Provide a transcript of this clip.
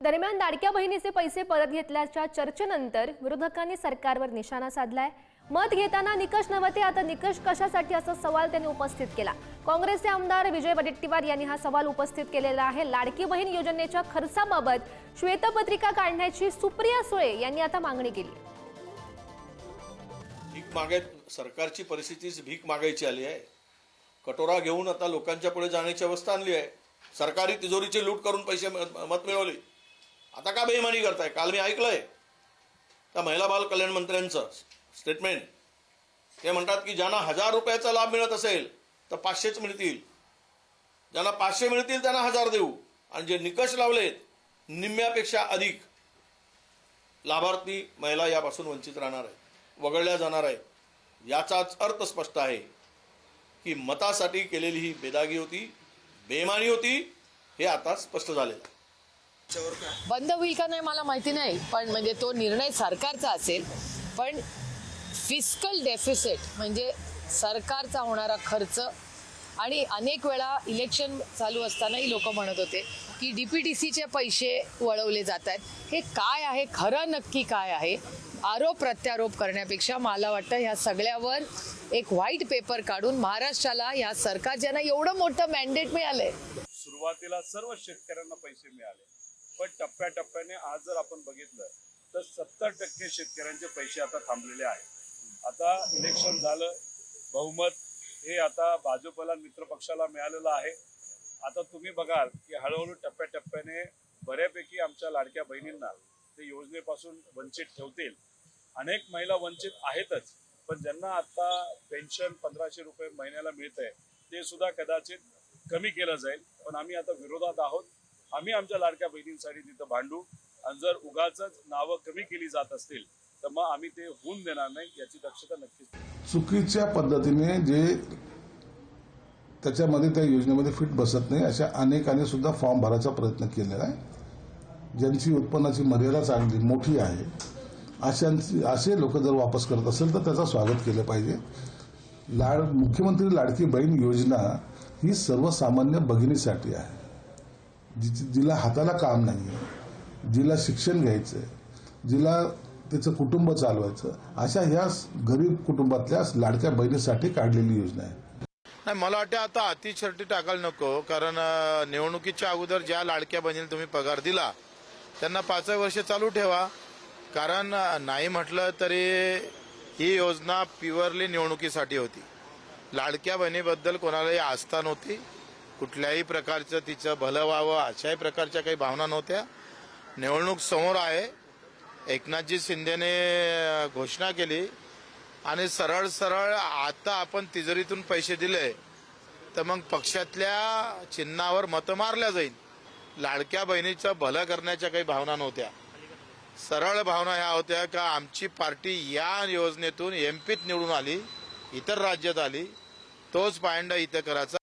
दरम्यान लाडक्या बहिणीचे पैसे परत घेतल्याच्या चर्चेनंतर विरोधकांनी सरकारवर निशाणा साधलाय। मत घेताना निकष नव्हते, आता निकष कशासाठी असा सवाल त्यांनी उपस्थित केला। काँग्रेसचे आमदार विजय वडेट्टीवार यांनी हा सवाल उपस्थित केलेला आहे। लाडकी बहीण योजनेच्या खर्चाबाबत श्वेतपत्रिका काढण्याची सुप्रिया सुळे यांनी आता मागणी केली। भीक मागत सरकारची परिस्थितीच भीक मागायची आली आहे। कटोरा घेऊन आता लोकांच्या पुढे जाण्याची अवस्था आणली आहे। सरकारी तिजोरीची लूट करून पैसे मत मिळवले। आता का बेईमानी करताय? काल मी ऐकलंय त्या महिला बाल कल्याण मंत्र्यांचं स्टेटमेंट। ते म्हणतात की ज्यांना 1000 रुपयाचा लाभ मिळत असेल तर 500च मिळतील, ज्यांना 500 मिळतील त्यांना 1000 देऊ, आणि जे निकष लावलेत निम्म्यापेक्षा अधिक लाभार्थी महिला यापासून वंचित राहणार आहे, वगळल्या जाणार आहे। याचाच अर्थ स्पष्ट आहे की मतासाठी केलेली ही बेदागी होती, बेईमानी होती, हे आता स्पष्ट झालेलं आहे। बंद होईल का नाही मला माहिती नाही, पण म्हणजे तो निर्णय सरकारचा असेल, पण फिस्कल डेफिसिट म्हणजे सरकारचा होणारा खर्च, आणि अनेक वेळा इलेक्शन चालू असतानाही लोक म्हणत होते की डीपीटीसीचे पैसे वळवले जात आहेत। हे काय आहे, खरं नक्की काय आहे? आरोप प्रत्यारोप करण्यापेक्षा मला वाटतं ह्या सगळ्यावर एक व्हाईट पेपर काढून महाराष्ट्राला ह्या सरकार ज्यांना एवढं मोठं मॅन्डेट मिळालंय, सुरुवातीला सर्व शेतकऱ्यांना पैसे मिळाले, पण टप्प्याटप्प्याने आज जर आपण बघितलं तर 70% शेतकऱ्यांचे पैसे आता थांबलेले आहेत। आता इलेक्शन झालं, बहुमत हे आता भाजपला मित्र पक्षाला मिळालेलं आहे। आता तुम्ही बघाल की हळूहळू टप्प्याटप्प्याने बऱ्यापैकी आमच्या लाडक्या बहिणींना ते योजनेपासून वंचित ठेवतील। अनेक महिला वंचित आहेतच, पण ज्यांना आता पेन्शन 1500 रुपये महिन्याला मिळतंय ते सुद्धा कदाचित कमी केलं जाईल। पण आम्ही आता विरोधात आहोत। आम्ही आमच्या लाडक्या बहिणींसाठी तिथं भांडू, आणि जर उगाच नावं कमी केली जात असतील तर मग आम्ही ते होऊन देणार नाही, याची दक्षता नक्कीच। चुकीच्या पद्धतीने जे त्याच्यामध्ये त्या योजनेमध्ये फिट बसत नाही अशा अनेकांनी सुद्धा फॉर्म भरायचा प्रयत्न केलेला आहे। ज्यांची उत्पन्नाची मर्यादा चांगली मोठी आहे असे लोक जर वापस करत असेल तर त्याचं स्वागत केलं पाहिजे। मुख्यमंत्री लाडकी बहीण योजना ही सर्वसामान्य भगिनीसाठी आहे, जिला हाताला काम नाही आहे, जिला शिक्षण घ्यायचं आहे, जिला त्याचं कुटुंब चालवायचं, अशा ह्या गरीब कुटुंबातल्या लाडक्या बहिणीसाठी काढलेली योजना आहे। नाही, मला वाटतं आता अतिशर्ती टाकायला नको, कारण निवडणुकीच्या अगोदर ज्या लाडक्या बहिणीला तुम्ही पगार दिला त्यांना 5 वर्ष चालू ठेवा, कारण नाही म्हटलं तरी ही योजना प्युअरली निवडणुकीसाठी होती। लाडक्या बहिणीबद्दल कोणालाही आस्था नव्हती, कुठल्याही प्रकारचं तिचं भलं व्हावं अशाही प्रकारच्या काही भावना नव्हत्या। निवडणूक समोर आहे, एकनाथजी शिंदेने घोषणा केली आणि सरळ सरळ आता आपण तिजोरीतून पैसे दिले तर मग पक्षातल्या चिन्हावर मतं मारल्या जाईल। लाडक्या बहिणीचं भलं करण्याच्या काही भावना नव्हत्या, सरळ भावना ह्या होत्या का आमची पार्टी या योजनेतून एमपीत निवडून आली, इतर राज्यात आली, तोच पायंडा इथं करायचा।